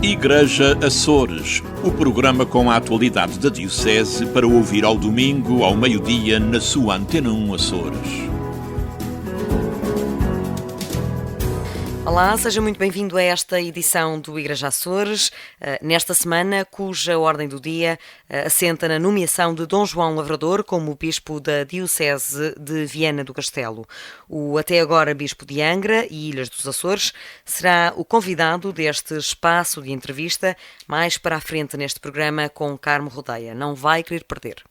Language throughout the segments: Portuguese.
Igreja Açores, o programa com a atualidade da Diocese para ouvir ao domingo, ao meio-dia, na sua Antena 1 Açores. Olá, seja muito bem-vindo a esta edição do Igreja Açores, nesta semana cuja ordem do dia assenta na nomeação de Dom João Lavrador como Bispo da Diocese de Viana do Castelo. O até agora Bispo de Angra e Ilhas dos Açores será o convidado deste espaço de entrevista mais para a frente neste programa com Carmo Rodeia. Não vai querer perder.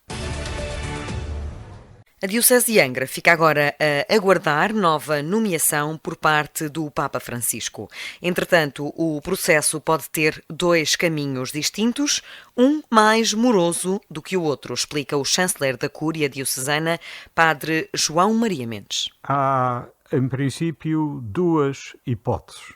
A Diocese de Angra fica agora a aguardar nova nomeação por parte do Papa Francisco. Entretanto, o processo pode ter dois caminhos distintos, um mais moroso do que o outro, explica o chanceler da Cúria Diocesana, Padre João Maria Mendes. Há, em princípio, duas hipóteses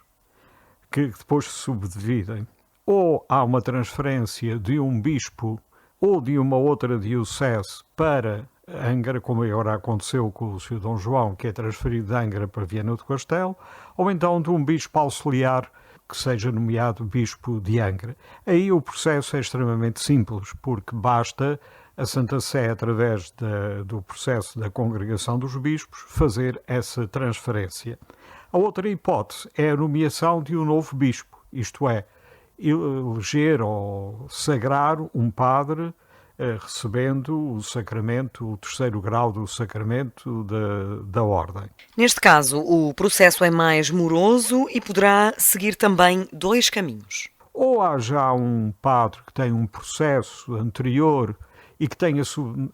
que depois se subdividem. Ou há uma transferência de um bispo ou de uma outra diocese para Angra, como agora aconteceu com o Sr. Dom João, que é transferido de Angra para Viana do Castelo, ou então de um bispo auxiliar que seja nomeado bispo de Angra. Aí o processo é extremamente simples, porque basta a Santa Sé, através do processo da congregação dos bispos, fazer essa transferência. A outra hipótese é a nomeação de um novo bispo, isto é, eleger ou sagrar um padre recebendo o sacramento, o terceiro grau do sacramento da Ordem. Neste caso, o processo é mais moroso e poderá seguir também dois caminhos. Ou há já um padre que tem um processo anterior e que tenha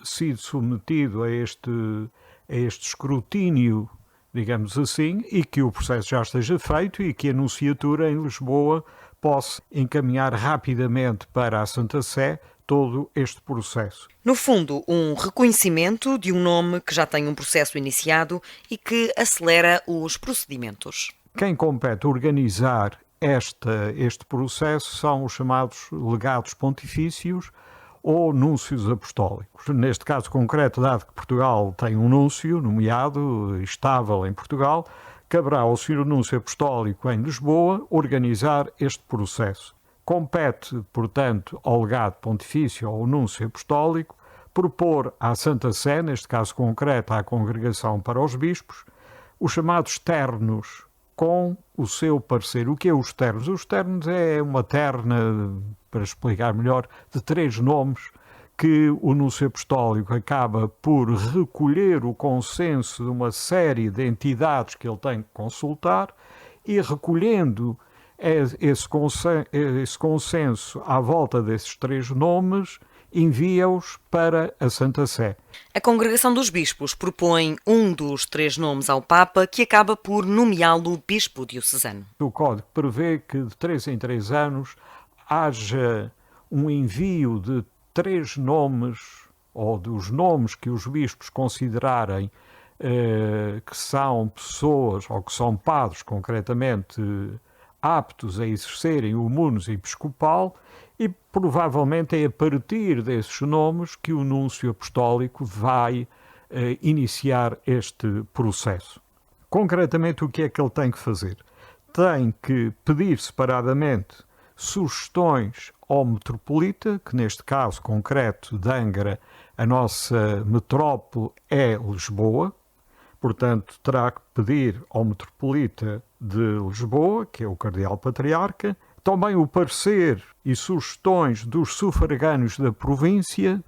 sido submetido a este escrutínio, digamos assim, e que o processo já esteja feito e que a Nunciatura em Lisboa possa encaminhar rapidamente para a Santa Sé todo este processo. No fundo, um reconhecimento de um nome que já tem um processo iniciado e que acelera os procedimentos. Quem compete organizar este processo são os chamados legados pontifícios ou núncios apostólicos. Neste caso concreto, dado que Portugal tem um núncio nomeado, estável em Portugal, caberá ao Sr. Núncio Apostólico em Lisboa organizar este processo. Compete, portanto, ao legado pontifício ou ao núncio apostólico propor à Santa Sé, neste caso concreto à Congregação para os Bispos, os chamados ternos com o seu parecer. O que é os ternos? Os ternos é uma terna, para explicar melhor, de 3 nomes que o núncio apostólico acaba por recolher o consenso de uma série de entidades que ele tem que consultar e recolhendo esse consenso à volta desses 3 nomes, envia-os para a Santa Sé. A Congregação dos Bispos propõe um dos 3 nomes ao Papa, que acaba por nomeá-lo Bispo diocesano. O Código prevê que de 3 em 3 anos haja um envio de 3 nomes, ou dos nomes que os bispos considerarem que são pessoas, ou que são padres concretamente, aptos a exercerem o munus episcopal, e provavelmente é a partir desses nomes que o núncio apostólico vai iniciar este processo. Concretamente, o que é que ele tem que fazer? Tem que pedir separadamente sugestões ao metropolita, que neste caso concreto de Angra, a nossa metrópole é Lisboa, portanto terá que pedir ao metropolita de Lisboa, que é o Cardeal Patriarca, também o parecer e sugestões dos sufragâneos da província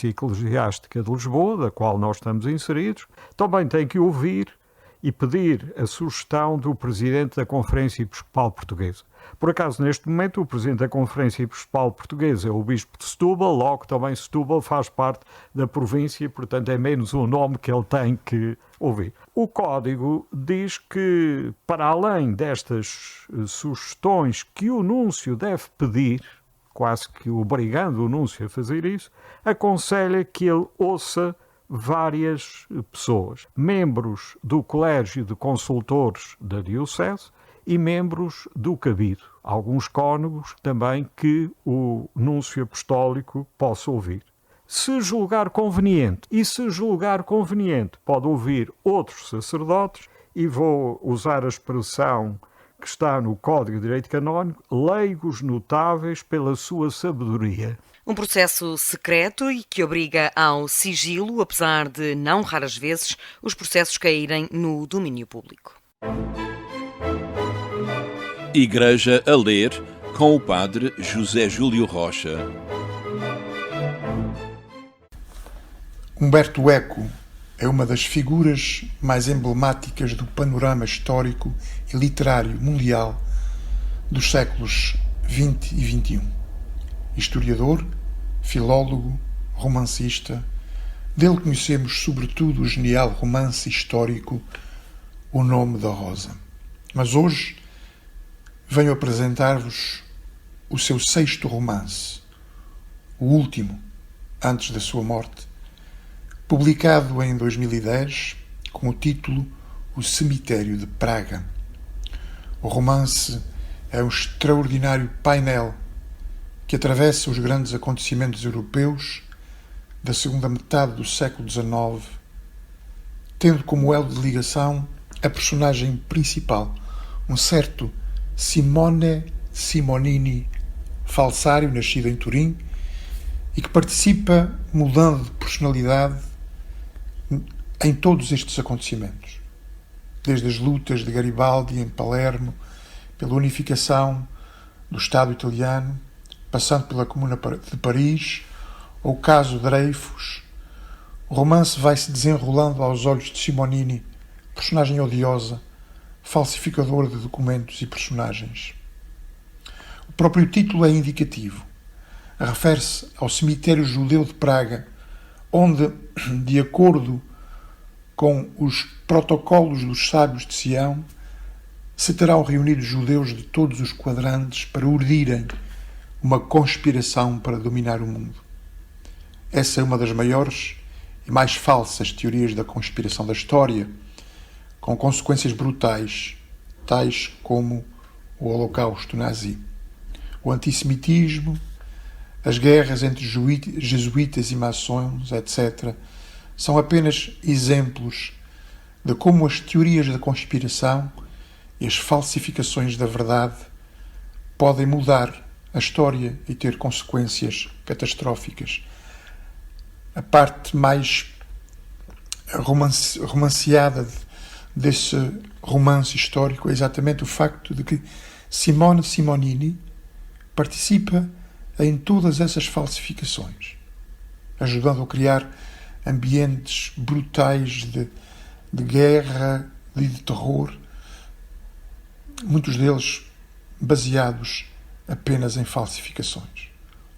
eclesiástica de Lisboa, da qual nós estamos inseridos. Também tem que ouvir e pedir a sugestão do Presidente da Conferência Episcopal Portuguesa. Por acaso, neste momento, o Presidente da Conferência Episcopal Portuguesa é o Bispo de Setúbal, logo também Setúbal faz parte da província, portanto é menos um nome que ele tem que ouvir. O Código diz que, para além destas sugestões que o núncio deve pedir, quase que obrigando o núncio a fazer isso, aconselha que ele ouça várias pessoas, membros do Colégio de Consultores da Diocese e membros do Cabido, alguns cônegos também que o núncio apostólico possa ouvir. Se julgar conveniente, pode ouvir outros sacerdotes, e vou usar a expressão que está no Código de Direito Canónico, leigos notáveis pela sua sabedoria. Um processo secreto e que obriga ao sigilo, apesar de, não raras vezes, os processos caírem no domínio público. Igreja a ler com o padre José Júlio Rocha. Humberto Eco é uma das figuras mais emblemáticas do panorama histórico e literário mundial dos séculos XX e XXI. Historiador, filólogo, romancista, dele conhecemos sobretudo o genial romance histórico O Nome da Rosa. Mas hoje venho apresentar-vos o seu 6º romance, o último, antes da sua morte, publicado em 2010 com o título O Cemitério de Praga. O romance é um extraordinário painel que atravessa os grandes acontecimentos europeus da segunda metade do século XIX, tendo como elo de ligação a personagem principal, um certo Simone Simonini, falsário nascido em Turim e que participa, mudando de personalidade, em todos estes acontecimentos, desde as lutas de Garibaldi em Palermo, pela unificação do Estado italiano, passando pela Comuna de Paris, ou o caso Dreyfus. O romance vai se desenrolando aos olhos de Simonini, personagem odiosa, falsificador de documentos e personagens. O próprio título é indicativo. Refere-se ao cemitério judeu de Praga, onde, de acordo com os protocolos dos sábios de Sião, se terão reunido judeus de todos os quadrantes para urdirem uma conspiração para dominar o mundo. Essa é uma das maiores e mais falsas teorias da conspiração da história, com consequências brutais, tais como o Holocausto nazi. O antissemitismo, as guerras entre jesuítas e maçons, etc., são apenas exemplos de como as teorias da conspiração e as falsificações da verdade podem mudar a história e ter consequências catastróficas. A parte mais romanceada desse romance histórico é exatamente o facto de que Simone Simonini participa em todas essas falsificações, ajudando a criar ambientes brutais de guerra e de terror, muitos deles baseados apenas em falsificações.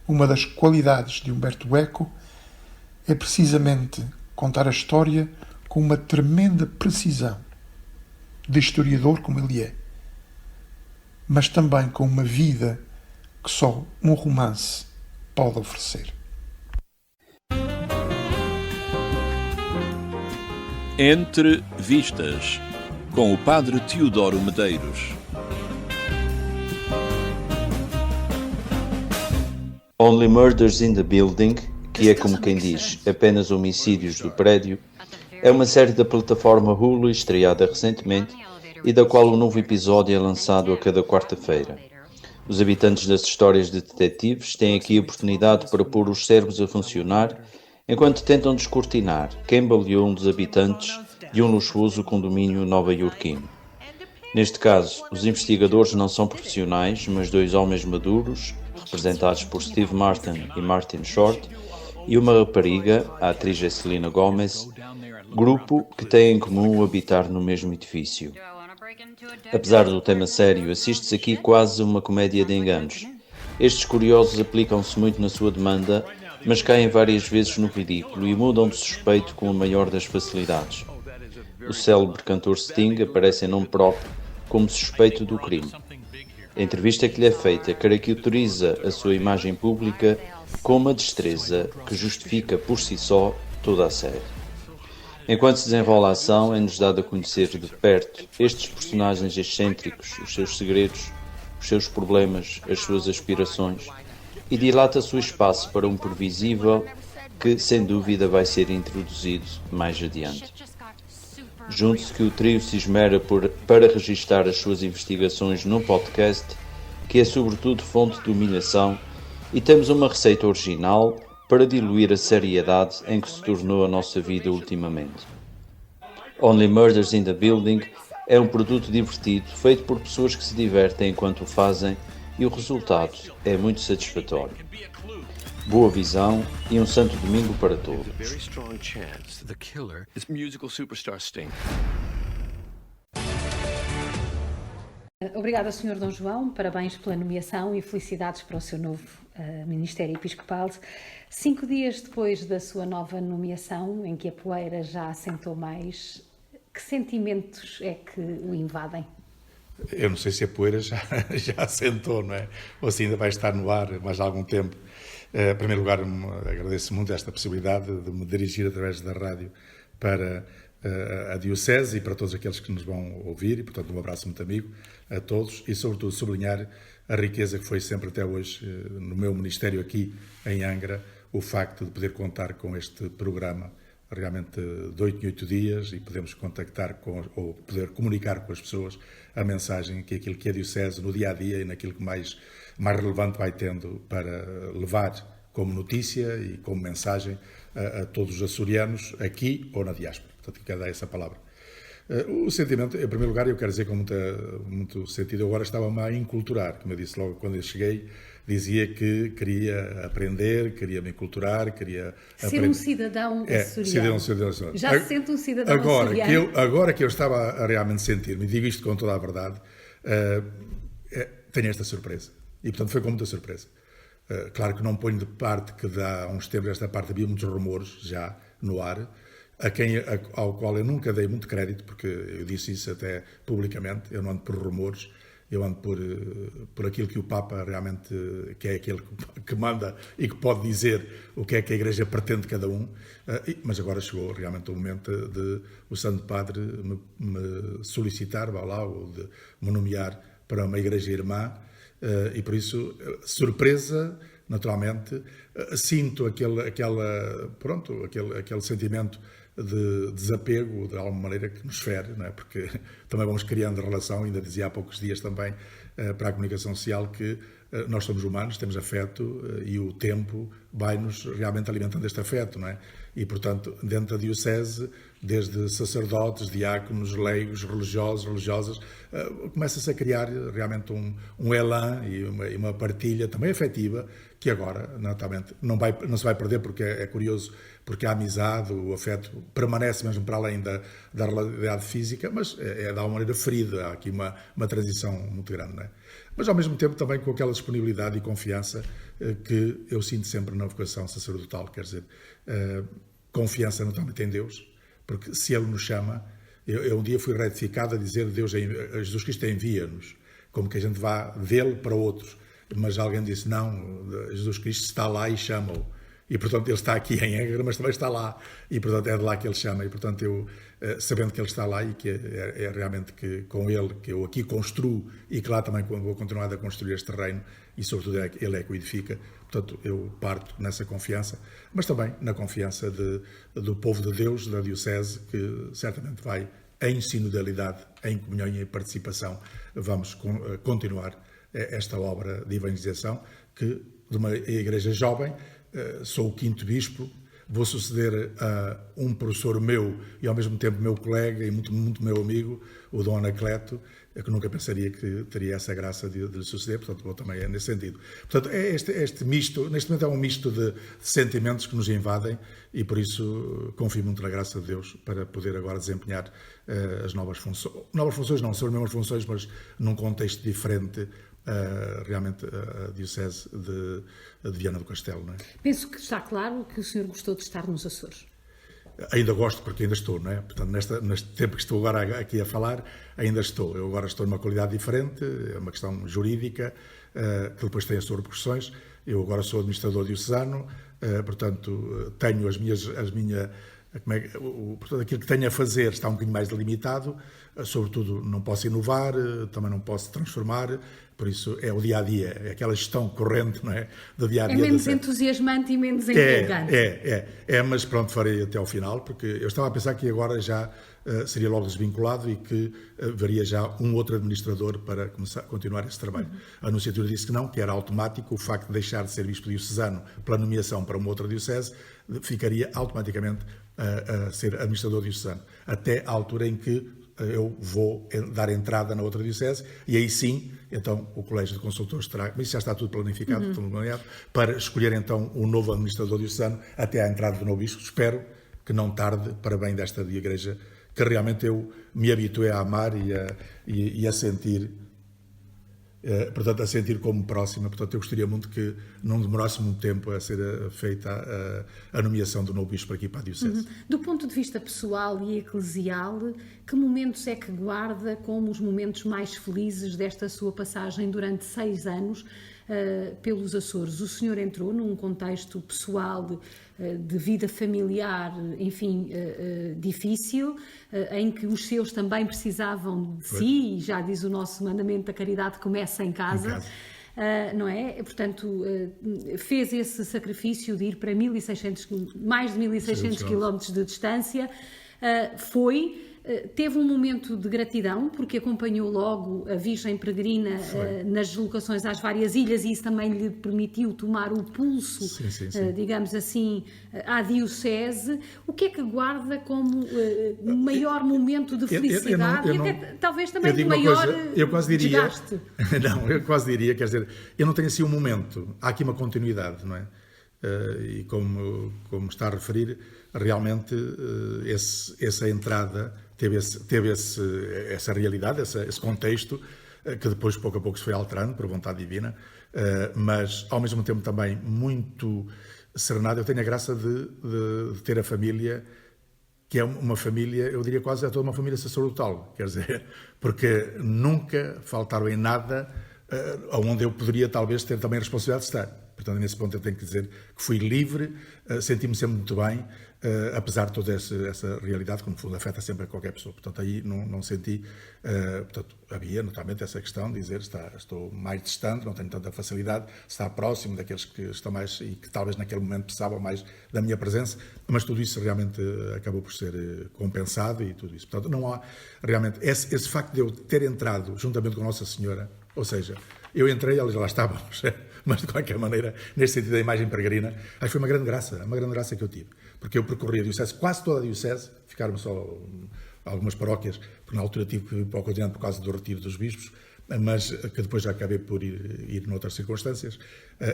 Uma das qualidades de Humberto Eco é precisamente contar a história com uma tremenda precisão, de historiador como ele é, mas também com uma vida que só um romance pode oferecer. Entre Vistas, com o padre Teodoro Medeiros. Only Murders in the Building, que é como quem diz, apenas homicídios do prédio, é uma série da plataforma Hulu estreada recentemente e da qual um novo episódio é lançado a cada quarta-feira. Os habitantes das histórias de detetives têm aqui a oportunidade para pôr os cérebros a funcionar enquanto tentam descortinar quem baleou um dos habitantes de um luxuoso condomínio nova-iorquino. Neste caso, os investigadores não são profissionais, mas dois homens maduros, representados por Steve Martin e Martin Short, e uma rapariga, a atriz Selena Gomez, grupo que tem em comum o habitar no mesmo edifício. Apesar do tema sério, assiste-se aqui quase uma comédia de enganos. Estes curiosos aplicam-se muito na sua demanda, mas caem várias vezes no ridículo e mudam de suspeito com a maior das facilidades. O célebre cantor Sting aparece em nome próprio como suspeito do crime. A entrevista que lhe é feita caracteriza a sua imagem pública com uma destreza que justifica por si só toda a série. Enquanto se desenrola a ação, é-nos dado a conhecer de perto estes personagens excêntricos, os seus segredos, os seus problemas, as suas aspirações, e dilata-se o espaço para um previsível que, sem dúvida, vai ser introduzido mais adiante. Junte-se que o trio se esmera para registar as suas investigações num podcast que é sobretudo fonte de humilhação, e temos uma receita original para diluir a seriedade em que se tornou a nossa vida ultimamente. Only Murders in the Building é um produto divertido, feito por pessoas que se divertem enquanto o fazem, e o resultado é muito satisfatório. Boa visão e um santo domingo para todos. Obrigada, Sr. Dom João. Parabéns pela nomeação e felicidades para o seu novo Ministério Episcopal. 5 dias depois da sua nova nomeação, em que a poeira já assentou mais, que sentimentos é que o invadem? Eu não sei se a poeira já assentou, não é? Ou se ainda vai estar no ar mais algum tempo. Em primeiro lugar, agradeço muito esta possibilidade de me dirigir através da rádio para a Diocese e para todos aqueles que nos vão ouvir, e, portanto, um abraço muito amigo a todos e, sobretudo, sublinhar a riqueza que foi sempre até hoje, no meu ministério aqui em Angra, o facto de poder contar com este programa realmente de 8 em 8 dias e podemos contactar ou poder comunicar com as pessoas a mensagem que aquilo que é Diocese no dia-a-dia e naquilo que mais relevante vai tendo para levar como notícia e como mensagem a todos os açorianos, aqui ou na diáspora. Portanto, quero dar essa palavra. O sentimento, em primeiro lugar, eu quero dizer com muito sentido, eu agora estava-me a enculturar, como eu disse logo quando eu cheguei, dizia que queria aprender, queria me enculturar, queria ser um cidadão açoriano. Cidadão. Já se sente um cidadão açoriano? Agora que eu estava a realmente sentir-me, digo isto com toda a verdade, tenho esta surpresa. E, portanto, foi com muita surpresa. Claro que não ponho de parte que há uns tempos esta parte havia muitos rumores já no ar, ao qual eu nunca dei muito crédito, porque eu disse isso até publicamente, eu não ando por rumores, eu ando por aquilo que o Papa realmente, que é aquele que manda e que pode dizer o que é que a Igreja pretende de cada um, mas agora chegou realmente o momento de o Santo Padre me solicitar, ou de me nomear para uma Igreja Irmã, e por isso, surpresa, naturalmente, sinto aquele sentimento de desapego, de alguma maneira, que nos fere, não é? Porque também vamos criando relação, ainda dizia há poucos dias também, para a comunicação social, que nós somos humanos, temos afeto e o tempo vai-nos realmente alimentando este afeto, não é? E, portanto, dentro da Diocese, desde sacerdotes, diáconos, leigos, religiosos, religiosas, começa-se a criar realmente um elan e uma partilha também afetiva, que agora, naturalmente, não se vai perder, porque é curioso, porque a amizade, o afeto permanece mesmo para além da realidade física, mas é de alguma maneira ferida, há aqui uma transição muito grande, não é? Mas ao mesmo tempo também com aquela disponibilidade e confiança que eu sinto sempre na vocação sacerdotal, quer dizer, confiança naturalmente em Deus, porque se Ele nos chama, eu um dia fui retificado a dizer Jesus Cristo envia-nos, como que a gente vá dele para outros, mas alguém disse, não, Jesus Cristo está lá e chama-o. E, portanto, ele está aqui em Angra, mas também está lá. E, portanto, é de lá que ele chama. E, portanto, eu, sabendo que ele está lá e que é realmente que com ele que eu aqui construo e que lá também vou continuar a construir este reino e, sobretudo, ele é que o edifica. Portanto, eu parto nessa confiança, mas também na confiança do povo de Deus, da Diocese, que certamente vai em sinodalidade, em comunhão e em participação. Vamos continuar esta obra de evangelização que, de uma igreja jovem, sou o 5º bispo, vou suceder a um professor meu e ao mesmo tempo meu colega e muito, muito meu amigo, o Dom Anacleto, que nunca pensaria que teria essa graça de lhe suceder, portanto vou também nesse sentido. Portanto, este misto, neste momento é um misto de sentimentos que nos invadem e por isso confio muito na graça de Deus para poder agora desempenhar as novas funções. Novas funções não, são as mesmas funções, mas num contexto diferente, realmente a Diocese de Viana do Castelo, não é? Penso que está claro que o senhor gostou de estar nos Açores. Ainda gosto, porque ainda estou, não é? Portanto, neste tempo que estou agora aqui a falar, ainda estou. Eu agora estou numa qualidade diferente, é uma questão jurídica, que depois tem as suas repercussões. Eu agora sou administrador diocesano, portanto, tenho portanto, aquilo que tenho a fazer está um bocadinho mais delimitado, sobretudo, não posso inovar, também não posso transformar, por isso é o dia-a-dia, é aquela gestão corrente, não é? Do dia-a-dia. É menos entusiasmante e menos empolgante. Mas pronto, farei até ao final, porque eu estava a pensar que agora já seria logo desvinculado e que haveria já um outro administrador para continuar esse trabalho. A Anunciatura disse que não, que era automático, o facto de deixar de ser bispo diocesano pela nomeação para uma outra diocese, ficaria automaticamente a ser administrador diocesano, até à altura em que eu vou dar entrada na outra diocese e aí sim, então o Colégio de Consultores terá, mas isso já está tudo planificado, tudo planeado, para escolher então o novo administrador diocesano até à entrada do novo bispo. Espero que não tarde, para bem desta igreja, que realmente eu me habituei a amar e a sentir, portanto, a sentir como próxima. Portanto, eu gostaria muito que não demorasse muito tempo a ser feita a nomeação do novo bispo aqui para a diocese. Do ponto de vista pessoal e eclesial, que momentos é que guarda como os momentos mais felizes desta sua passagem durante 6 anos pelos Açores? O senhor entrou num contexto pessoal de vida familiar, enfim, difícil, em que os seus também precisavam de si, e já diz o nosso mandamento, a caridade começa em casa. Não é? Portanto, fez esse sacrifício de ir para mais de 1.600 quilómetros de distância, teve um momento de gratidão, porque acompanhou logo a Virgem Peregrina nas deslocações às várias ilhas, e isso também lhe permitiu tomar o pulso, digamos assim, à diocese. O que é que guarda como o maior momento de felicidade e até talvez também de maior desgaste? Não, eu quase diria, quer dizer, eu não tenho assim um momento, há aqui uma continuidade, não é? E como está a referir, realmente essa entrada teve essa realidade, esse contexto, que depois pouco a pouco se foi alterando por vontade divina, mas ao mesmo tempo também muito serenado. Eu tenho a graça de ter a família, que é uma família, eu diria quase toda uma família sacerdotal, quer dizer, porque nunca faltaram em nada onde eu poderia talvez ter também a responsabilidade de estar. Portanto, nesse ponto eu tenho que dizer que fui livre, senti-me sempre muito bem, apesar de toda essa realidade que no fundo afeta sempre a qualquer pessoa. Portanto, aí não senti, portanto, havia naturalmente essa questão de dizer estou mais distante, não tenho tanta facilidade, estar próximo daqueles que estão mais e que talvez naquele momento precisavam mais da minha presença, mas tudo isso realmente acabou por ser compensado e tudo isso. Portanto, não há realmente esse facto de eu ter entrado juntamente com Nossa Senhora, ou seja, eu entrei, eles lá estávamos, mas de qualquer maneira, neste sentido da imagem peregrina, acho que foi uma grande graça que eu tive, porque eu percorri a diocese, quase toda a diocese, ficaram só algumas paróquias, porque na altura tive que ir para o continente por causa do retiro dos bispos, mas que depois já acabei por ir noutras circunstâncias,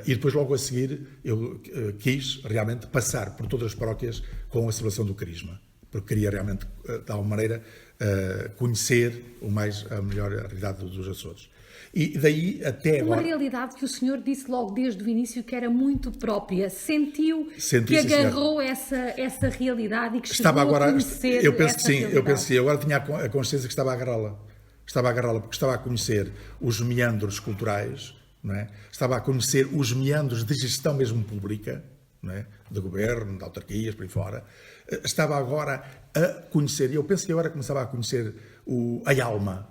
e depois logo a seguir eu quis realmente passar por todas as paróquias com a celebração do Crisma, porque queria realmente, de alguma maneira, conhecer a melhor realidade dos Açores. E daí até agora... Uma realidade que o senhor disse logo desde o início que era muito própria. Sentiu que agarrou essa realidade e que estava chegou a conhecer eu penso que sim, realidade. Eu penso que sim. Agora tinha a consciência que estava a agarrá-la. Estava a agarrá-la porque estava a conhecer os meandros culturais, não é? Estava a conhecer os meandros de gestão mesmo pública, não é? De governo, de autarquias, por aí fora. Estava agora a conhecer, e eu penso que agora começava a conhecer a alma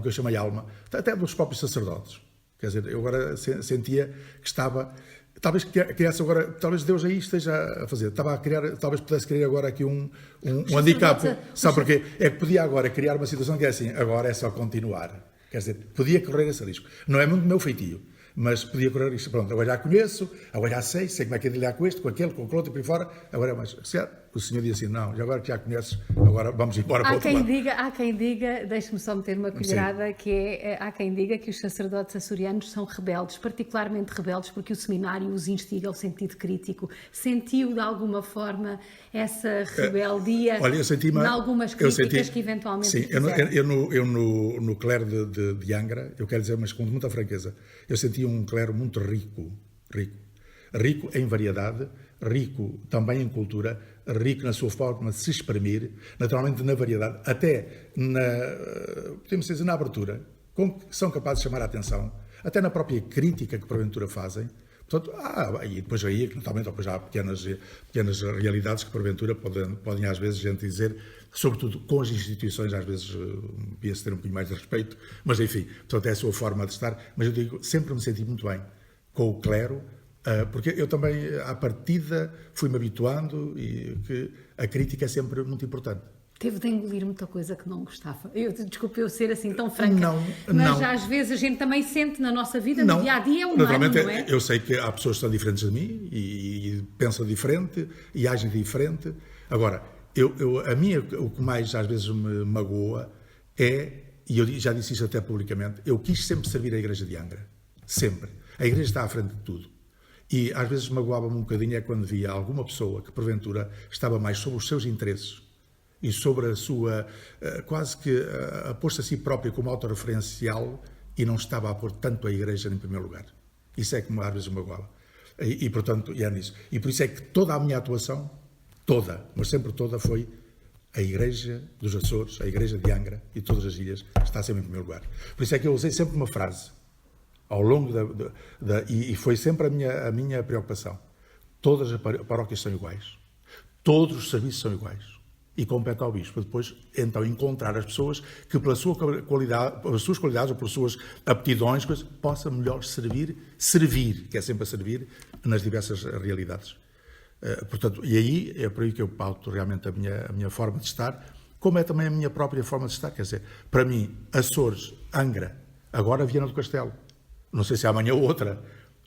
que eu chamo a alma, até dos próprios sacerdotes. Quer dizer, eu agora sentia que estava, talvez criasse agora, talvez Deus aí esteja a fazer, estava a criar, talvez pudesse criar agora aqui um handicap, sabe porquê? É que podia agora criar uma situação que é assim, agora é só continuar. Quer dizer, podia correr esse risco. Não é muito meu feitio, mas podia correr isso. Pronto, agora já conheço, agora já sei como é que é de lidar com este, com aquele, com o outro e por aí fora. Agora, mas o senhor diz assim, não, agora que já conheces, agora vamos embora para o outro lado. Há quem diga, deixe-me só meter uma colherada, há quem diga que os sacerdotes açorianos são rebeldes, particularmente rebeldes, porque o seminário os instiga ao sentido crítico. Sentiu, de alguma forma, essa rebeldia em algumas críticas que eventualmente fizeram? Eu no clero de Angra, eu quero dizer, mas com muita franqueza, eu senti um clero muito rico em variedade, rico também em cultura, rico na sua forma de se exprimir, naturalmente na variedade, até podemos dizer, na abertura, como são capazes de chamar a atenção, até na própria crítica que porventura fazem. Portanto, e depois aí, naturalmente, depois há pequenas realidades que, porventura, podem às vezes gente dizer, sobretudo com as instituições, às vezes devia-se ter um pouquinho mais de respeito, mas enfim, portanto, é a sua forma de estar. Mas eu digo, sempre me senti muito bem com o clero, porque eu também, à partida, fui-me habituando e que a crítica é sempre muito importante. Teve de engolir muita coisa que não gostava. Desculpe eu ser assim tão franca, mas às vezes a gente também sente na nossa vida, no dia-a-dia, humano, naturalmente, não é? Eu sei que há pessoas que são diferentes de mim e pensam diferente e agem diferente. Agora, o que mais às vezes me magoa é, e eu já disse isso até publicamente, eu quis sempre servir a Igreja de Angra. Sempre. A Igreja está à frente de tudo. E às vezes magoava-me um bocadinho é quando via alguma pessoa que, porventura, estava mais sobre os seus interesses e sobre a sua, quase que a pôr-se a si própria como autorreferencial e não estava a pôr tanto a Igreja em primeiro lugar. Isso é que às vezes me magoava. Portanto, é nisso. E por isso é que toda a minha atuação, mas sempre toda, foi a Igreja dos Açores, a Igreja de Angra e todas as ilhas, está sempre em primeiro lugar. Por isso é que eu usei sempre uma frase, ao longo e foi sempre a minha preocupação. Todas as paróquias são iguais. Todos os serviços são iguais. E compete ao Bispo depois, então, encontrar as pessoas que, pelas suas qualidades ou pelas suas aptidões, possa melhor servir, que é sempre a servir, nas diversas realidades. Portanto, e aí é por aí que eu pauto realmente a minha forma de estar, como é também a minha própria forma de estar. Quer dizer, para mim, Açores, Angra, agora Viana do Castelo, não sei se amanhã ou outra,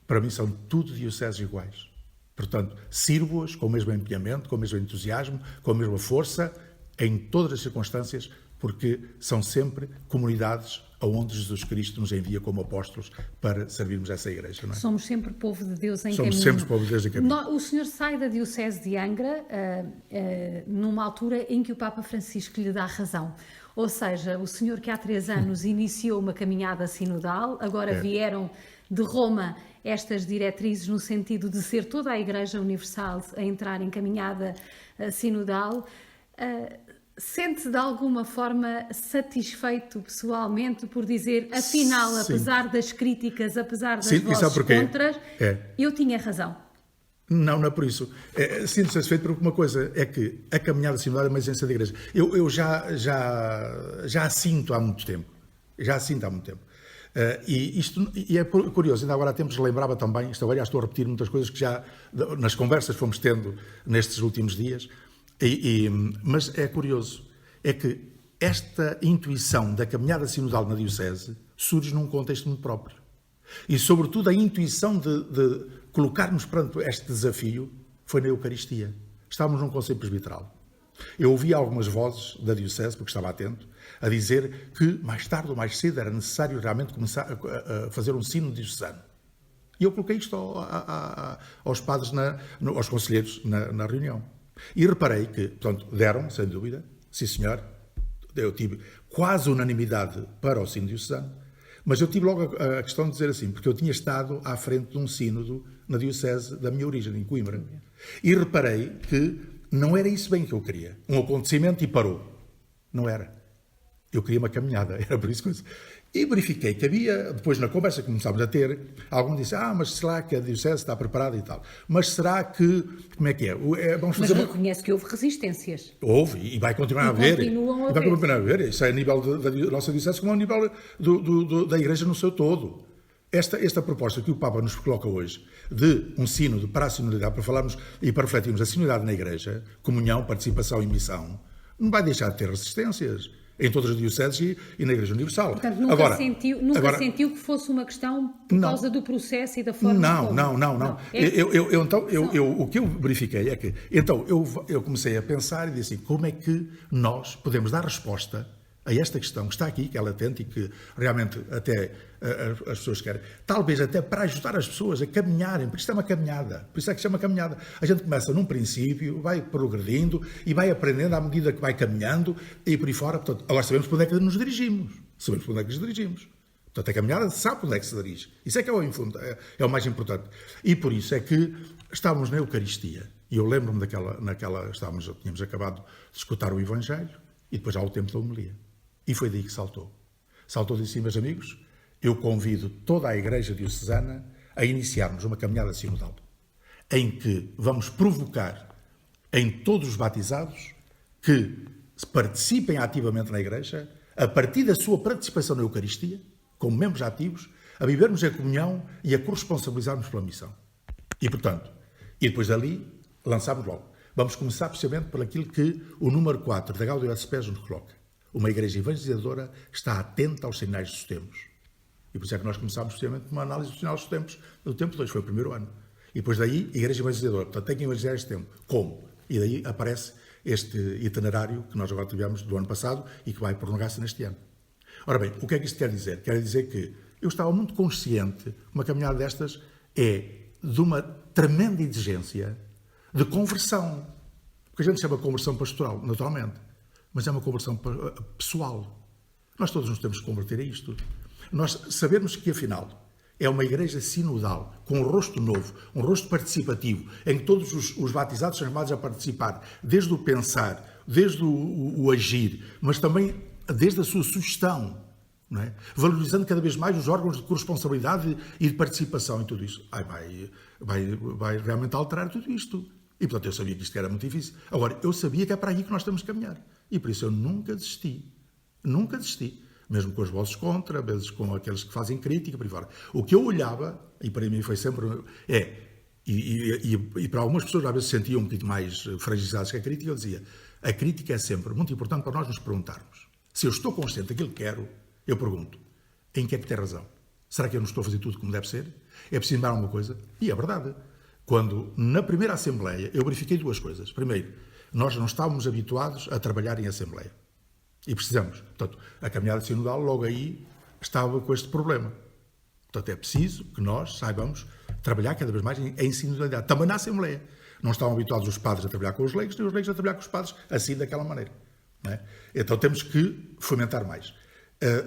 para mim são tudo dioceses iguais. Portanto, sirvo-as com o mesmo empenhamento, com o mesmo entusiasmo, com a mesma força, em todas as circunstâncias, porque são sempre comunidades aonde Jesus Cristo nos envia como apóstolos para servirmos essa Igreja. Não é? Somos sempre povo de Deus em caminho. Somos sempre povo de Deus em caminho. O senhor sai da Diocese de Angra numa altura em que o Papa Francisco lhe dá razão. Ou seja, o senhor que há 3 anos iniciou uma caminhada sinodal, agora vieram de Roma estas diretrizes no sentido de ser toda a Igreja Universal a entrar em caminhada sinodal. Sente-se de alguma forma satisfeito pessoalmente por dizer, afinal, apesar das críticas, apesar das vozes contras, eu tinha razão? Não é por isso. Sinto-me satisfeito por uma coisa, é que a caminhada sinodal é uma exigência da Igreja. Eu já a sinto há muito tempo. E é curioso, ainda agora há tempos lembrava também, isto agora já estou a repetir muitas coisas que já nas conversas fomos tendo nestes últimos dias, mas é curioso, é que esta intuição da caminhada sinodal na Diocese surge num contexto muito próprio. E sobretudo a intuição de colocarmos perante este desafio foi na Eucaristia. Estávamos num conselho presbiteral. Eu ouvi algumas vozes da Diocese, porque estava atento, a dizer que mais tarde ou mais cedo era necessário realmente começar a fazer um sino diocesano. E eu coloquei isto aos padres, aos conselheiros na reunião. E reparei que, portanto, deram, sem dúvida, sim senhor, eu tive quase unanimidade para o sino diocesano, mas eu tive logo a questão de dizer assim, porque eu tinha estado à frente de um sínodo na Diocese da minha origem, em Coimbra. E reparei que não era isso bem que eu queria. Um acontecimento e parou. Não era. Eu queria uma caminhada, era por isso que E verifiquei que havia, depois na conversa que começámos a ter, algum disse, mas será que a Diocese está preparada e tal? Mas será que, como é que é? Mas reconhece que houve resistências. Houve, e vai continuar a haver. Continuam a haver. Vai continuar a haver. Isso é a nível da nossa Diocese, como a nível da Igreja no seu todo. Esta proposta que o Papa nos coloca hoje, de um sínodo para a sinodalidade, para falarmos e para refletirmos a sinodalidade na Igreja, comunhão, participação e missão, não vai deixar de ter resistências em todas as dioceses e na Igreja Universal. Portanto, nunca sentiu que fosse uma questão por causa do processo e da forma Não. O que eu verifiquei é que... Então, eu comecei a pensar e disse assim, como é que nós podemos dar resposta a esta questão que está aqui, que é latente e que realmente até as pessoas querem, talvez até para ajudar as pessoas a caminharem, porque isto é uma caminhada, por isso é que se chama caminhada. A gente começa num princípio, vai progredindo e vai aprendendo à medida que vai caminhando e por aí fora. Portanto, agora sabemos para onde é que nos dirigimos. Portanto, a caminhada sabe para onde é que se dirige. Isso é que é o mais importante. E por isso é que estávamos na Eucaristia. E eu lembro-me tínhamos acabado de escutar o Evangelho e depois há o tempo da homilia. E foi daí que saltou. Saltou e disse, meus amigos, eu convido toda a Igreja diocesana a iniciarmos uma caminhada sinodal em que vamos provocar em todos os batizados que participem ativamente na Igreja, a partir da sua participação na Eucaristia, como membros ativos, a vivermos a comunhão e a corresponsabilizarmos pela missão. E, portanto, e depois dali, lançámos logo. Vamos começar precisamente por aquilo que o número 4 da Gaudium et Spes nos coloca. Uma Igreja evangelizadora está atenta aos sinais dos tempos. E por isso é que nós começámos precisamente com uma análise dos sinais dos tempos do tempo 2, foi o primeiro ano. E depois daí, Igreja evangelizadora. Portanto, tem que evangelizar este tempo. Como? E daí aparece este itinerário que nós agora tivemos do ano passado e que vai prolongar-se neste ano. Ora bem, o que é que isto quer dizer? Quer dizer que eu estava muito consciente que uma caminhada destas é de uma tremenda exigência de conversão. Porque a gente chama de conversão pastoral, naturalmente, mas é uma conversão pessoal. Nós todos nos temos que converter a isto. Nós sabemos que, afinal, é uma igreja sinodal, com um rosto novo, um rosto participativo, em que todos os batizados são chamados a participar, desde o pensar, desde o agir, mas também desde a sua sugestão, não é? Valorizando cada vez mais os órgãos de corresponsabilidade e de participação em tudo isso. Vai realmente alterar tudo isto. E, portanto, eu sabia que isto era muito difícil. Agora, eu sabia que é para aí que nós temos que caminhar. E, por isso, eu nunca desisti. Nunca desisti. Mesmo com as vozes contra, às vezes com aqueles que fazem crítica, por aí fora. O que eu olhava, e para mim foi sempre... E para algumas pessoas, às vezes, se sentiam um bocadinho mais fragilizadas com a crítica, eu dizia, a crítica é sempre muito importante para nós nos perguntarmos. Se eu estou consciente daquilo que quero, eu pergunto, em que é que tem razão? Será que eu não estou a fazer tudo como deve ser? É preciso dar alguma coisa? E é verdade. Quando, na primeira Assembleia, eu verifiquei duas coisas. Primeiro, nós não estávamos habituados a trabalhar em Assembleia. E precisamos. Portanto, a caminhada sinodal, logo aí, estava com este problema. Portanto, é preciso que nós saibamos trabalhar cada vez mais em sinodalidade. Também na Assembleia. Não estavam habituados os padres a trabalhar com os leigos, nem os leigos a trabalhar com os padres assim, daquela maneira. Não é? Então, temos que fomentar mais.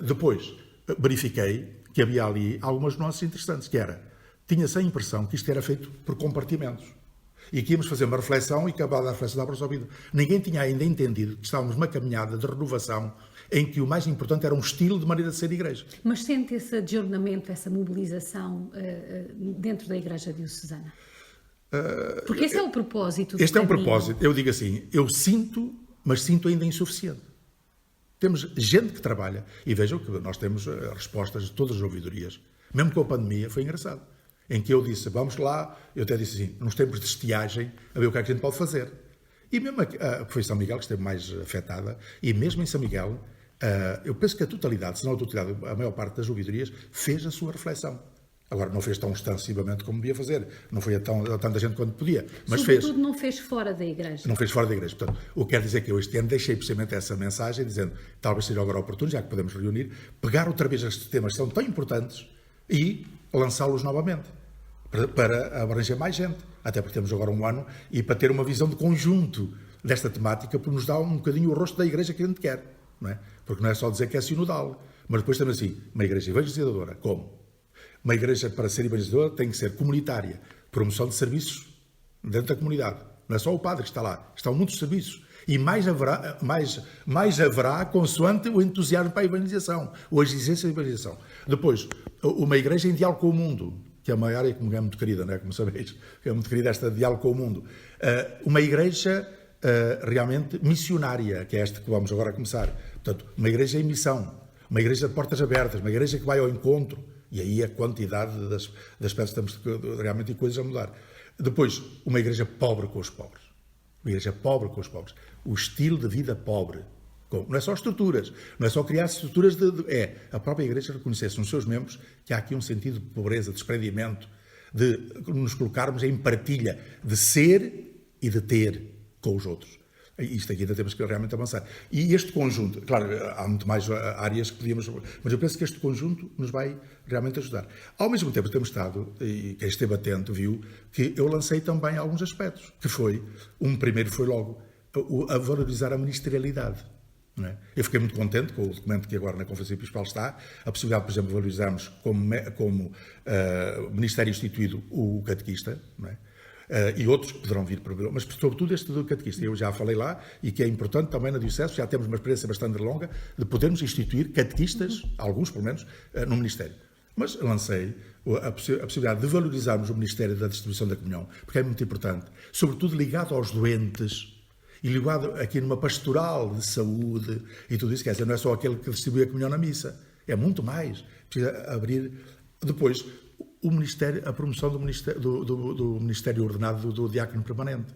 Depois, verifiquei que havia ali algumas nuances interessantes, que era, tinha-se a impressão que isto era feito por compartimentos. E que íamos fazer uma reflexão e acabar a reflexão dava-nos ao ouvido. Ninguém tinha ainda entendido que estávamos numa caminhada de renovação em que o mais importante era um estilo de maneira de ser igreja. Mas sente esse adjornamento, essa mobilização dentro da Igreja Diocesana? Porque esse é o propósito. Este é um propósito. Eu digo assim, eu sinto, mas sinto ainda insuficiente. Temos gente que trabalha. E vejam que nós temos respostas de todas as ouvidorias. Mesmo com a pandemia, foi engraçado. Em que eu disse, vamos lá, eu até disse assim, nos tempos de estiagem, a ver o que é que a gente pode fazer. E mesmo foi São Miguel que esteve mais afetada, e mesmo em São Miguel, eu penso que a totalidade, se não a totalidade, a maior parte das ouvidorias, fez a sua reflexão. Agora, não fez tão extensivamente como devia fazer, não foi a tanta gente quanto podia, mas sobretudo fez. Não fez fora da Igreja. Não fez fora da Igreja. Portanto, o que quer dizer que eu este ano deixei precisamente essa mensagem, dizendo, talvez seja agora oportuno, já que podemos reunir, pegar outra vez estes temas que são tão importantes e lançá-los novamente, para abranger mais gente. Até porque temos agora um ano e para ter uma visão de conjunto desta temática, por nos dar um bocadinho o rosto da Igreja que a gente quer. Não é? Porque não é só dizer que é sinodal, mas depois temos assim, uma Igreja evangelizadora. Como? Uma Igreja, para ser evangelizadora, tem que ser comunitária, promoção de serviços dentro da comunidade. Não é só o padre que está lá, estão muitos serviços. E mais haverá consoante o entusiasmo para a evangelização, ou a exigência da evangelização. Depois, uma Igreja em diálogo com o mundo, que é uma área que me é muito querida, não é? Como sabeis, que é muito querida esta diálogo com o mundo. Uma Igreja realmente missionária, que é esta que vamos agora começar. Portanto, uma Igreja em missão, uma Igreja de portas abertas, uma Igreja que vai ao encontro. E aí a quantidade das peças temos realmente coisas a mudar. Depois, uma Igreja pobre com os pobres. Uma Igreja pobre com os pobres. O estilo de vida pobre. Não é só estruturas, não é só criar estruturas é a própria Igreja reconhecer-se nos seus membros que há aqui um sentido de pobreza, de desprendimento, de nos colocarmos em partilha, de ser e de ter com os outros. Isto aqui ainda temos que realmente avançar. E este conjunto, claro, há muito mais áreas que podíamos, mas eu penso que este conjunto nos vai realmente ajudar. Ao mesmo tempo temos estado, e quem esteve atento viu, que eu lancei também alguns aspectos, que foi, primeiro foi logo, a valorizar a ministerialidade. Não é? Eu fiquei muito contente com o documento que agora na Conferência Episcopal está, a possibilidade, por exemplo, de valorizarmos como Ministério instituído o catequista, não é? E outros que poderão vir, mas sobretudo este do catequista. Eu já falei lá, e que é importante também na Diocese, já temos uma experiência bastante longa, de podermos instituir catequistas, alguns pelo menos, no Ministério. Mas lancei a possibilidade de valorizarmos o Ministério da Distribuição da Comunhão, porque é muito importante, sobretudo ligado aos doentes e ligado aqui numa pastoral de saúde e tudo isso, quer dizer, não é só aquele que distribui a comunhão na missa, é muito mais. Precisa abrir depois o Ministério, a promoção do Ministério Ordenado do Diácono Permanente.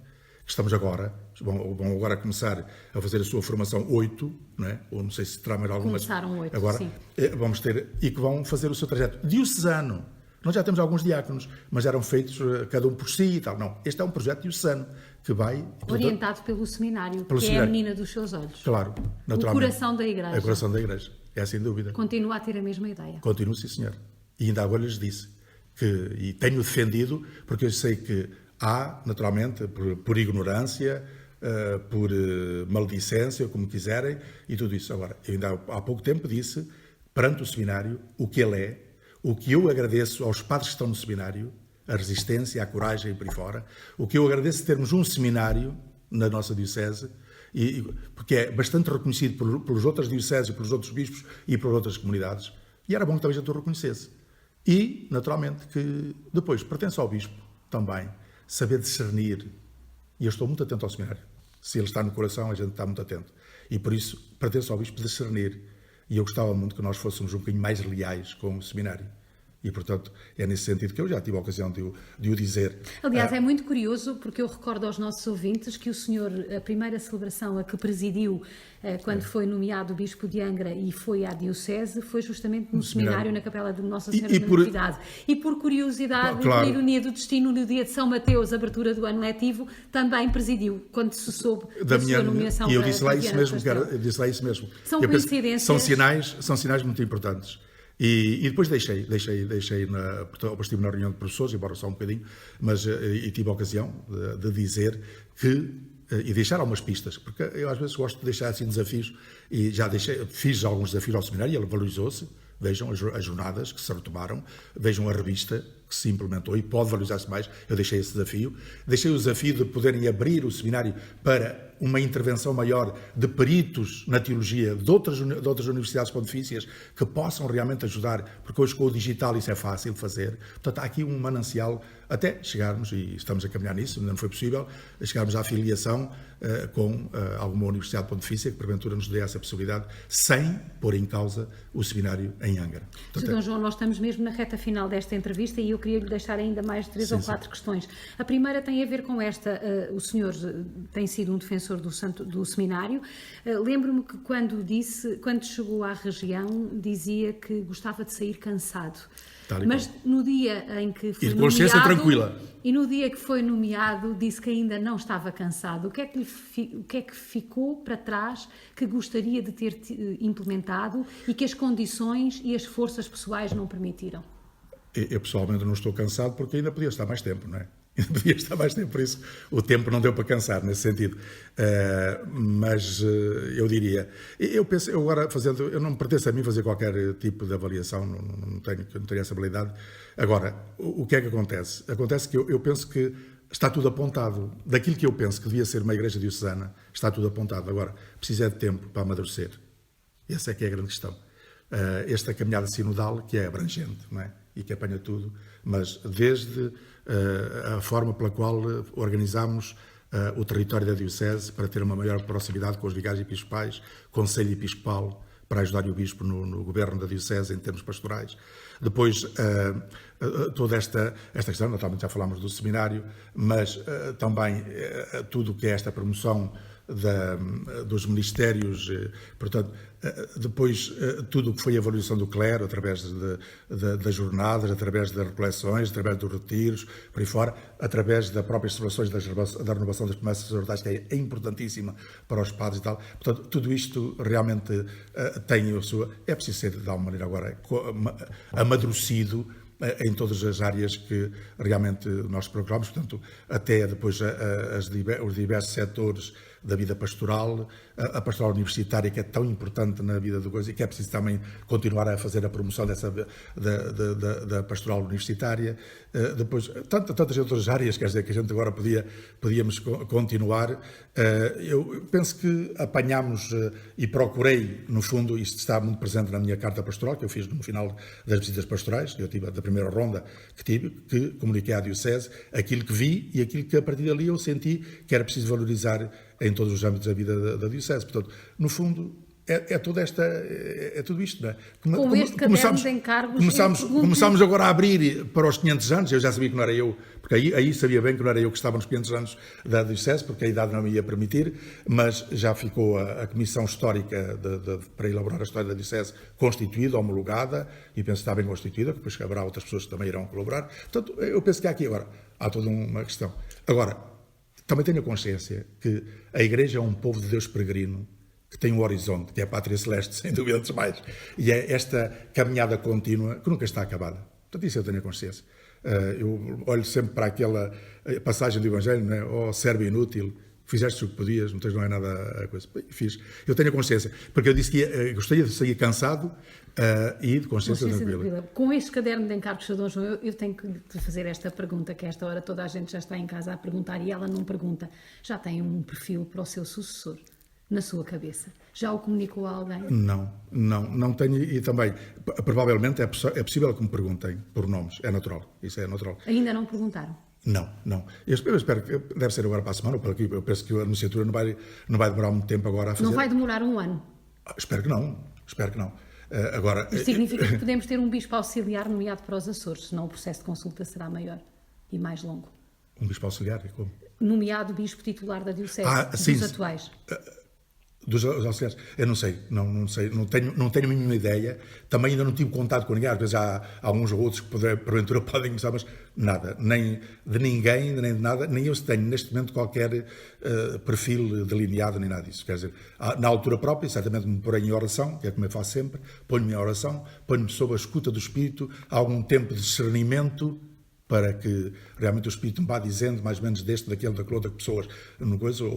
Estamos agora, vão agora começar a fazer a sua formação 8, não é? Ou não sei se terá mais alguma. Começaram 8, agora, sim. Vamos ter, e que vão fazer o seu trajeto diocesano. Nós já temos alguns diáconos, mas eram feitos cada um por si e tal. Não, este é um projeto diocesano que vai... Orientado pelo seminário, seminário. É a menina dos seus olhos. Claro, naturalmente. O coração da Igreja. É o coração da Igreja, é sem dúvida. Continua a ter a mesma ideia. Continuo, sim, senhor. E ainda agora lhes disse que, e tenho defendido, porque eu sei que há, naturalmente, por ignorância, por maledicência, como quiserem, e tudo isso. Agora, eu ainda há pouco tempo disse, perante o seminário, o que ele é, o que eu agradeço aos padres que estão no seminário, a resistência, a coragem e por aí fora, o que eu agradeço de termos um seminário na nossa diocese, porque é bastante reconhecido pelos outras dioceses, pelos outros bispos e por outras comunidades, e era bom que talvez a gente o reconhecesse. E, naturalmente, que depois pertence ao bispo também saber discernir, e eu estou muito atento ao seminário. Se ele está no coração, a gente está muito atento. E por isso, pertence ao bispo discernir. E eu gostava muito que nós fôssemos um bocadinho mais leais com o seminário. E, portanto, é nesse sentido que eu já tive a ocasião de o dizer. Aliás, é muito curioso, porque eu recordo aos nossos ouvintes que o senhor, a primeira celebração a que presidiu quando foi nomeado Bispo de Angra e foi à Diocese, foi justamente no seminário na Capela de Nossa Senhora da Natividade. E por curiosidade, claro, por ironia do destino, no dia de São Mateus, abertura do ano letivo, também presidiu, quando se soube da sua nomeação. E eu disse lá isso mesmo, eu disse lá isso mesmo. São coincidências. São sinais muito importantes. E depois deixei estive na reunião de professores, embora só um bocadinho, mas e tive a ocasião de dizer que, e deixar algumas pistas, porque eu às vezes gosto de deixar assim desafios, e já fiz alguns desafios ao seminário, e ele valorizou-se. Vejam as jornadas que se retomaram, vejam a revista que se implementou e pode valorizar-se mais. Eu deixei esse desafio. Deixei o desafio de poderem abrir o seminário para uma intervenção maior de peritos na teologia de outras universidades pontifícias que possam realmente ajudar, porque hoje com o digital isso é fácil de fazer. Portanto, há aqui um manancial até chegarmos, e estamos a caminhar nisso, ainda não foi possível, chegarmos à filiação com alguma universidade pontifícia que porventura nos dê essa possibilidade, sem pôr em causa o seminário em Angra. Sr. Dom João, nós estamos mesmo na reta final desta entrevista e eu queria lhe deixar ainda mais 3 ou 4 questões. A primeira tem a ver com esta. O senhor tem sido um defensor do seminário. Lembro-me que quando chegou à região, dizia que gostava de sair cansado. Mas no dia em que foi nomeado... E de consciência tranquila. E no dia que foi nomeado, disse que ainda não estava cansado. O que é que ficou para trás que gostaria de ter implementado e que as condições e as forças pessoais não permitiram? Eu pessoalmente não estou cansado porque ainda podia estar mais tempo, não é? Ainda podia estar mais tempo, por isso o tempo não deu para cansar nesse sentido. Mas eu diria, eu penso, eu não me pertence a mim fazer qualquer tipo de avaliação, não tenho essa habilidade. Agora, o que é que acontece? Acontece que eu penso que está tudo apontado. Daquilo que eu penso que devia ser uma igreja diocesana, está tudo apontado. Agora, precisa de tempo para amadurecer. Essa é que é a grande questão. Esta caminhada sinodal, que é abrangente, não é? E que apanha tudo, mas desde a forma pela qual organizamos o território da Diocese para ter uma maior proximidade com os vigários episcopais, Conselho Episcopal, para ajudar o Bispo no governo da Diocese em termos pastorais. Depois, toda esta questão, naturalmente já falámos do seminário, mas também tudo o que é esta promoção dos ministérios, portanto, depois tudo o que foi a valorização do clero, através das jornadas, através das recoleções, através dos retiros, por aí fora, através das próprias celebrações da renovação das promessas sacerdotais, que é importantíssima para os padres e tal. Portanto, tudo isto realmente tem a sua... É preciso ser, de alguma maneira, agora amadurecido em todas as áreas que realmente nós procuramos, portanto, até depois os diversos setores da vida pastoral, a pastoral universitária, que é tão importante na vida do coisa e que é preciso também continuar a fazer a promoção da pastoral universitária. Depois, tantas outras áreas, quer dizer, que a gente agora podíamos continuar. Eu penso que apanhámos e procurei, no fundo, isto está muito presente na minha carta pastoral, que eu fiz no final das visitas pastorais, que eu tive da primeira ronda que tive, que comuniquei à Diocese aquilo que vi e aquilo que a partir dali eu senti que era preciso valorizar em todos os âmbitos da vida da Diocese. Portanto, no fundo, é tudo isto, não é? Com este caderno de encargos... Começámos agora a abrir para os 500 anos, eu já sabia que não era eu, porque aí sabia bem que não era eu que estava nos 500 anos da Diocese, porque a idade não me ia permitir, mas já ficou a Comissão Histórica para elaborar a história da Diocese constituída, homologada, e penso que está bem constituída, depois haverá outras pessoas que também irão colaborar. Portanto, eu penso que aqui agora há toda uma questão. Agora, também tenho a consciência que a Igreja é um povo de Deus peregrino, que tem um horizonte, que é a Pátria Celeste, sem dúvida dos mais. E é esta caminhada contínua que nunca está acabada. Portanto, isso eu tenho a consciência. Eu olho sempre para aquela passagem do Evangelho, não é? Oh, servo inútil, fizeste o que podias, não é nada a coisa. Fiz. Eu tenho a consciência, porque eu disse que gostaria de sair cansado e de consciência tranquila. Com este caderno de encargos, Sr. Dom João, eu tenho que lhe fazer esta pergunta, que a esta hora toda a gente já está em casa a perguntar e ela não pergunta. Já tem um perfil para o seu sucessor? Na sua cabeça? Já o comunicou a alguém? Não tenho, e também, provavelmente é possível que me perguntem por nomes, é natural, isso é natural. Ainda não perguntaram? Não. Eu espero que, deve ser agora para a semana, ou para aqui, eu penso que a anunciatura não vai demorar muito tempo agora a fazer. Não vai demorar um ano? Espero que não. Agora, isso significa que podemos ter um bispo auxiliar nomeado para os Açores, senão o processo de consulta será maior e mais longo. Um bispo auxiliar? Como? Nomeado bispo titular da Diocese, dos atuais. Dos auxiliares, eu não sei, não tenho a mínima ideia, também ainda não tive contato com ninguém, às vezes há uns ou outros que porventura podem começar, mas nada, nem de ninguém, nem de nada, nem eu tenho neste momento qualquer perfil delineado, nem nada disso, quer dizer, na altura própria, certamente me porei em oração, que é como eu faço sempre, ponho-me em oração, ponho-me sob a escuta do Espírito, há algum tempo de discernimento, para que realmente o Espírito me vá dizendo mais ou menos daquele, daquela outra pessoas.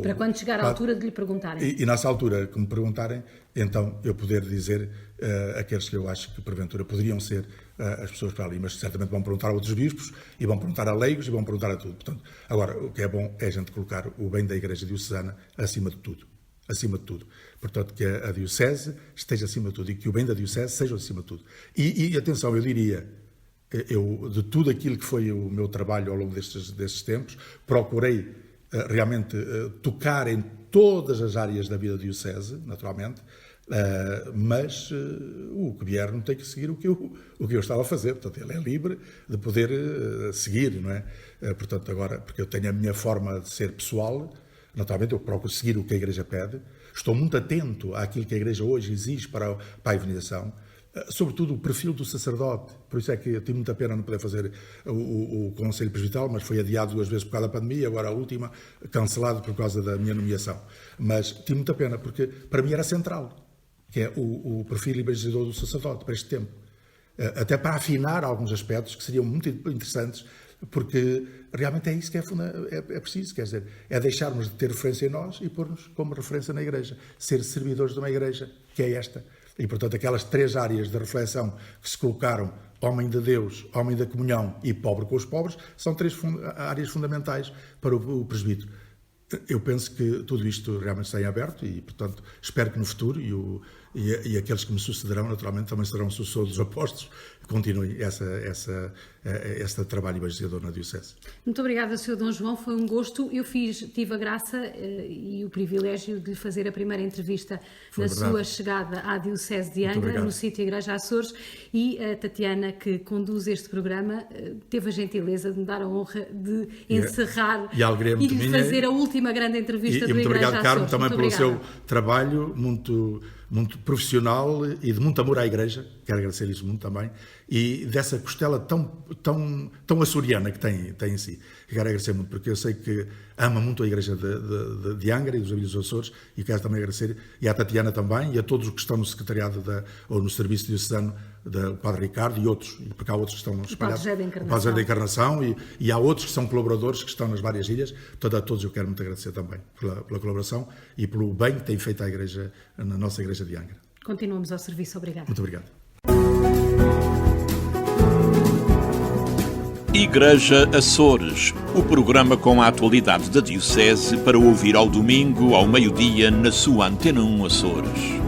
Para quando chegar à altura de lhe perguntarem. E nessa altura que me perguntarem, então eu poder dizer aqueles que eu acho que porventura poderiam ser as pessoas para ali, mas certamente vão perguntar a outros bispos, e vão perguntar a leigos, e vão perguntar a tudo. Portanto, agora, o que é bom é a gente colocar o bem da Igreja Diocesana acima de tudo. Acima de tudo. Portanto, que a Diocese esteja acima de tudo, e que o bem da Diocese seja acima de tudo. E atenção, eu diria... de tudo aquilo que foi o meu trabalho ao longo destes tempos, procurei realmente tocar em todas as áreas da vida da Diocese, naturalmente, mas o que vier não tem que seguir o que eu estava a fazer. Portanto, ele é livre de poder seguir, não é? Portanto, agora, porque eu tenho a minha forma de ser pessoal, naturalmente eu procuro seguir o que a Igreja pede, estou muito atento àquilo que a Igreja hoje exige para a evangelização, sobretudo o perfil do sacerdote. Por isso é que eu tive muita pena não poder fazer o Conselho Presbiteral, mas foi adiado 2 vezes por causa da pandemia, agora a última cancelado por causa da minha nomeação. Mas tive muita pena, porque para mim era central, que é o perfil evangelizador do sacerdote para este tempo. Até para afinar alguns aspectos que seriam muito interessantes, porque realmente é isso que é preciso, quer dizer, é deixarmos de ter referência em nós e pôr-nos como referência na Igreja, ser servidores de uma Igreja, que é esta. E, portanto, aquelas 3 áreas de reflexão que se colocaram, homem de Deus, homem da comunhão e pobre com os pobres, são 3 áreas fundamentais para o presbítero. Eu penso que tudo isto realmente está em aberto e, portanto, espero que no futuro, e aqueles que me sucederão, naturalmente, também serão sucessores dos apóstolos, continue este trabalho evangelizador na Diocese. Muito obrigada, Sr. Dom João, foi um gosto. Eu tive a graça e o privilégio de lhe fazer a primeira entrevista sua chegada à Diocese de Angra, no sítio Igreja Açores, e a Tatiana, que conduz este programa, teve a gentileza de me dar a honra de encerrar e de fazer a última grande entrevista do Igreja Açores. Muito obrigado, Carmo, também pelo seu trabalho muito profissional e de muito amor à Igreja, quero agradecer isso muito também, e dessa costela tão açoriana que tem em si. Quero agradecer muito, porque eu sei que ama muito a Igreja de Angra e dos Ilhas dos Açores, e quero também agradecer, e à Tatiana também, e a todos os que estão no secretariado ou no serviço diocesano, o Padre Ricardo e outros, e porque há outros que estão espalhados. O Padre José da Encarnação e há outros que são colaboradores que estão nas várias ilhas. Portanto, a todos eu quero muito agradecer também pela colaboração e pelo bem que tem feito a Igreja, na nossa Igreja de Angra. Continuamos ao serviço. Obrigada. Muito obrigado. Igreja Açores, o programa com a atualidade da Diocese para ouvir ao domingo, ao meio-dia, na sua Antena 1 Açores.